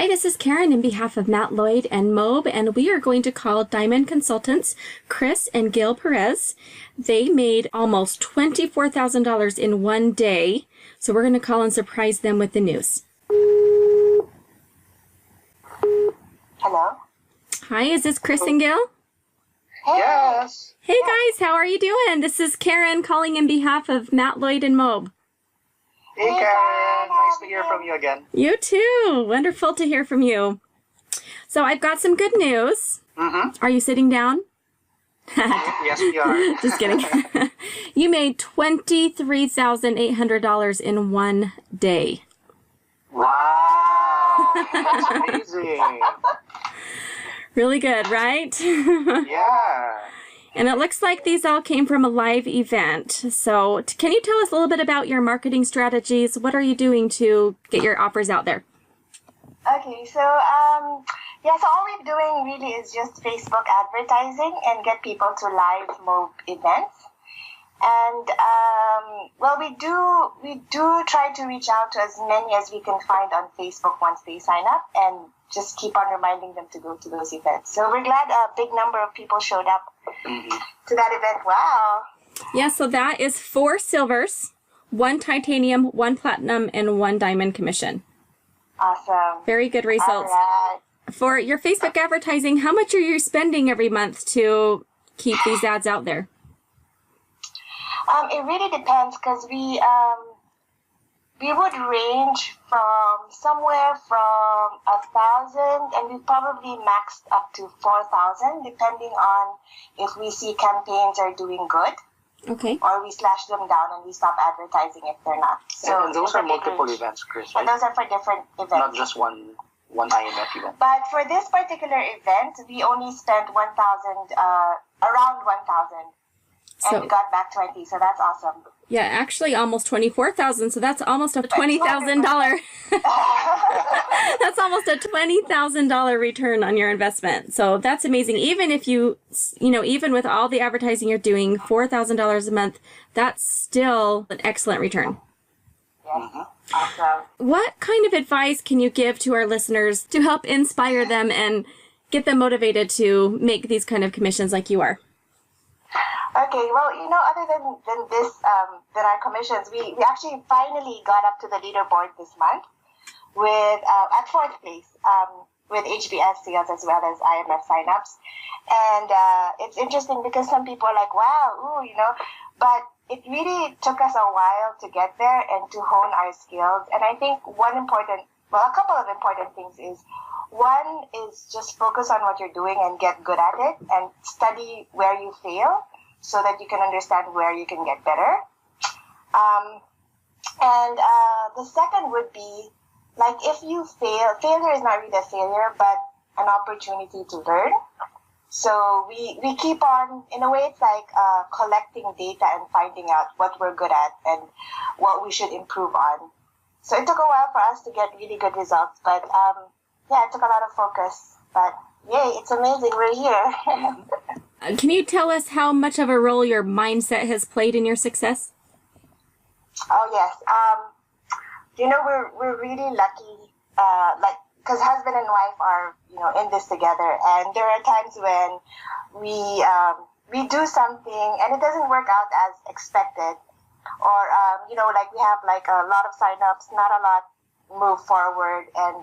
Hi, this is Karen in behalf of Matt Lloyd and MOBE, and we are going to call Diamond Consultants Chris and Gail Perez. They made almost $24,000 in one day, so we're going to call and surprise them with the news. Hello? Hi, is this Chris and Gail? Yes. Hey guys, how are you doing? This is Karen calling in behalf of Matt Lloyd and MOBE. Hey Karen, nice to hear from you again. You too. Wonderful to hear from you. So I've got some good news. Are you sitting down? Yes, we are. Just kidding. You made $23,800 in one day. Wow, that's amazing. Really good, right? Yeah. And it looks like these all came from a live event. So can you tell us a little bit about your marketing strategies? What are you doing to get your offers out there? Okay, so all we're doing really is just Facebook advertising and get people to live MOBE events. And we do try to reach out to as many as we can find on Facebook once they sign up, and just keep on reminding them to go to those events. So we're glad a big number of people showed up to that event. Wow. Yeah, so that is 4 silvers, 1 titanium, 1 platinum, and 1 diamond commission. Awesome. Very good results. All right. For your Facebook advertising, how much are you spending every month to keep these ads out there? It really depends, because we would range from somewhere from 1,000, and we probably maxed up to 4,000, depending on if we see campaigns are doing good. Okay. Or we slash them down and we stop advertising if they're not. So and those are multiple events, Chris, right? And those are for different events. Not just one IMF event. But for this particular event, we only spent 1,000, around 1,000. And we got back 20, so that's awesome. Yeah, actually almost 24,000, so that's almost a $20,000. That's almost a $20,000 return on your investment. So that's amazing. Even if even with all the advertising you're doing, $4,000 a month, that's still an excellent return. Yes. Awesome. What kind of advice can you give to our listeners to help inspire them and get them motivated to make these kind of commissions like you are? Okay, well, other than this, than our commissions, we actually finally got up to the leaderboard this month with at 4th place with HBS sales as well as IMF signups. And it's interesting because some people are like, wow, but it really took us a while to get there and to hone our skills. And I think a couple of important things is, one is just focus on what you're doing and get good at it, and study where you fail, so that you can understand where you can get better. And the second would be, like, if you failure is not really a failure, but an opportunity to learn. So we keep on, in a way, it's like collecting data and finding out what we're good at and what we should improve on. So it took a while for us to get really good results, but it took a lot of focus. But yay, it's amazing, we're here. Can you tell us how much of a role your mindset has played in your success? Oh, yes. We're really lucky, because husband and wife are, in this together. And there are times when we do something and it doesn't work out as expected. Or, we have a lot of signups, not a lot move forward. And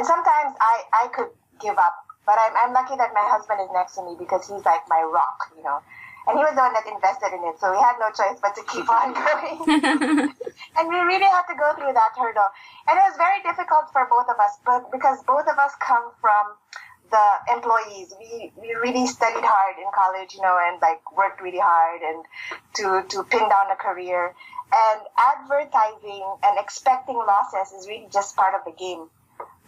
sometimes I could give up. But I'm lucky that my husband is next to me, because he's like my rock, And he was the one that invested in it, so we had no choice but to keep on going. And we really had to go through that hurdle. And it was very difficult for both of us, but because both of us come from the employees. We really studied hard in college, and worked really hard and to pin down a career. And advertising and expecting losses is really just part of the game.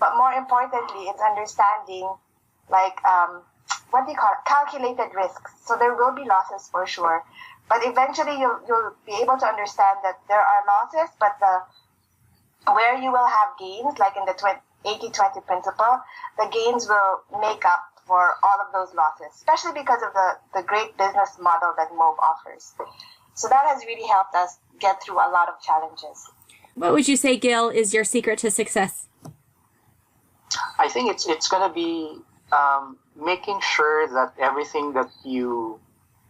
But more importantly, it's understanding calculated risks. So there will be losses for sure, but eventually you'll be able to understand that there are losses, but where you will have gains, like in the 80-20 principle, the gains will make up for all of those losses, especially because of the great business model that MOBE offers. So that has really helped us get through a lot of challenges. What would you say, Gail, is your secret to success? I think it's gonna be making sure that everything that you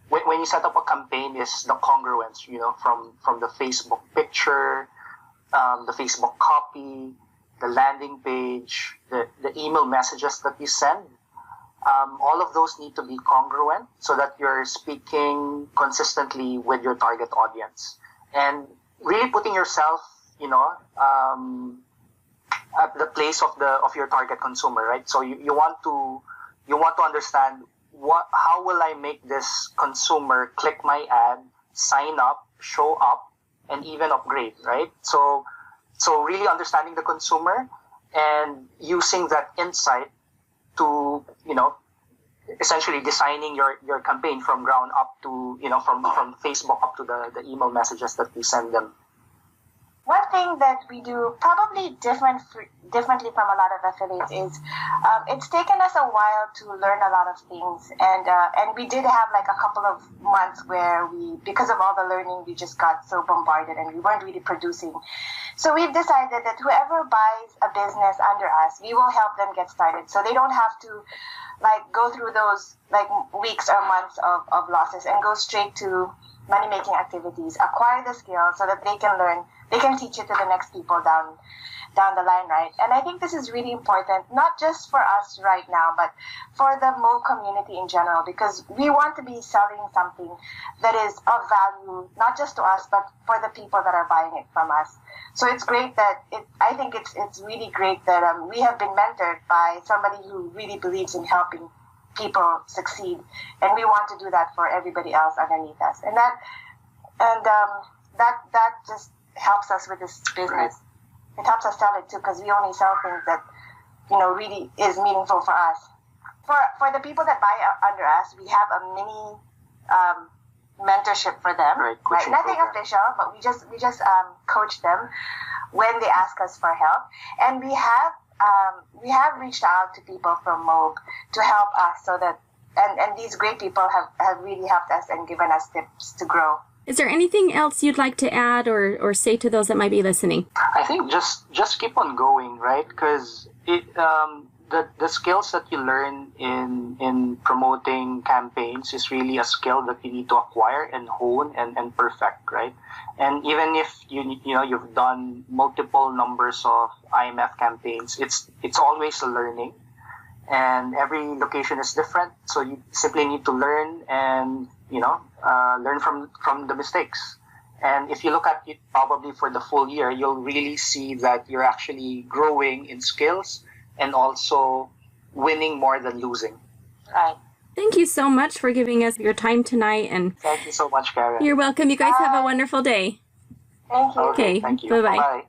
when you set up a campaign is the congruence, from the Facebook picture, the Facebook copy, the landing page, the email messages that you send. All of those need to be congruent so that you're speaking consistently with your target audience and really putting yourself, at the place of your target consumer, right? So you want to understand how will I make this consumer click my ad, sign up, show up, and even upgrade, right? So really understanding the consumer and using that insight to, essentially designing your campaign from ground up to, from Facebook up to the email messages that we send them. One thing that we do probably differently from a lot of affiliates is it's taken us a while to learn a lot of things, and we did have like a couple of months where because of all the learning, we just got so bombarded and we weren't really producing. So we've decided that whoever buys a business under us, we will help them get started, so they don't have to go through those weeks or months of losses and go straight to money-making activities, acquire the skills so that they can teach it to the next people down the line, right? And I think this is really important, not just for us right now, but for the MOBE community in general, because we want to be selling something that is of value, not just to us, but for the people that are buying it from us. So it's great that I think it's really great that we have been mentored by somebody who really believes in helping people succeed, and we want to do that for everybody else underneath us, and that just helps us with this business. It helps us sell it too, because we only sell things that really is meaningful for us. For the people that buy under us, we have a mini mentorship for them. Right? Nothing official, but we just coach them when they ask us for help, and we have reached out to people from MOBE to help us, so that and these great people have really helped us and given us tips to grow. Is there anything else you'd like to add or say to those that might be listening? I think just keep on going, right? Because the skills that you learn in promoting campaigns is really a skill that you need to acquire and hone and perfect, right? And even if you've done multiple numbers of IMF campaigns, it's always a learning, and every location is different. So you simply need to learn and learn from the mistakes. And if you look at it probably for the full year, you'll really see that you're actually growing in skills and also winning more than losing. Right. Thank you so much for giving us your time tonight. And thank you so much, Karen. You're welcome. You guys have a wonderful day. Thank you. Okay. Thank you. Bye-bye. Bye.